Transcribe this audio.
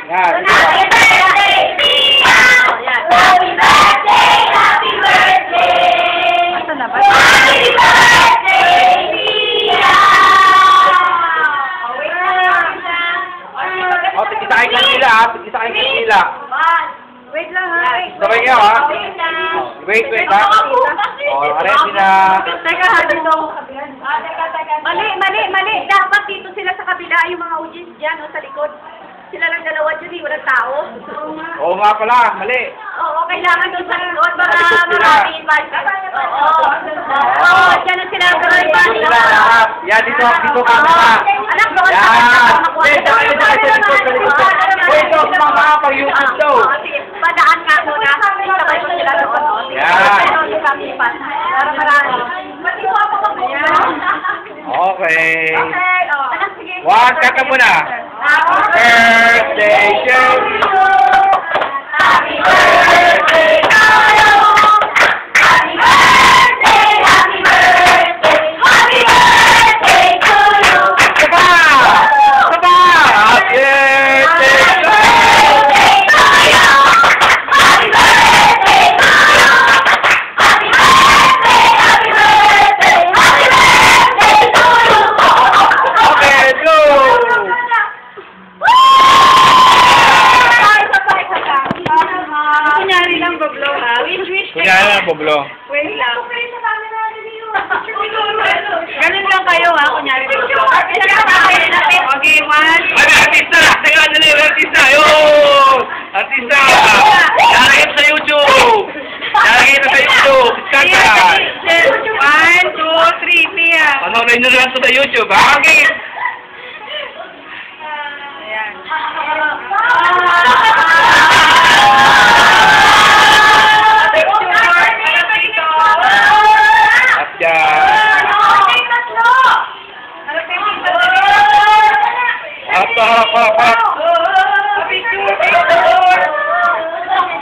Yan. Happy birthday, Pia! Happy birthday, happy birthday! Asa na ba? Happy birthday, Pia! O, tigisakin ka sila, ha? Tigisakin ka sila. Wait lang ha. Sabay kayo, ha? Wait, ha? O, are sila. Teka ha, dito. Mali. Dapat dito sila sa kabila, yung mga audience dyan, o sa likod. Sila lang dalawa dyan, walang tao. Oo nga pala, mali. Oo, kailangan doon sa likod para marami invite. Oo, dyan na sila ang Dito invite. sila lahat. Yan, dito ka na. Anak, doon Yan. sa Dito, Ito, mga pag-YouTube show. Padaan nga muna. Sabay ko sila doon. Yan. Para marami. Okay. Okay, anak, sige. Kanta muna. Birthday to you. Happy birthday to you. Happy birthday, happy birthday. Happy birthday to you. Saba! Happy birthday to you. Happy birthday to you. Happy birthday, happy birthday. Happy birthday to you. Okay, go! Kunyari lang, Bablo ha. Wish. Kunyari lang, Pablo. Wait lang. Ganun lang kayo ha, kunyari lang, Bablo. Okay, one. Ay, artista na! Teka, dali, artista! Yo! Artista! Lalagay sa YouTube! Lalagay na sa YouTube! Kanta! 1, 2, 3, Pia. Panoorin nyo lang sa YouTube, ha? Okay! Ayan. At yan! Harap.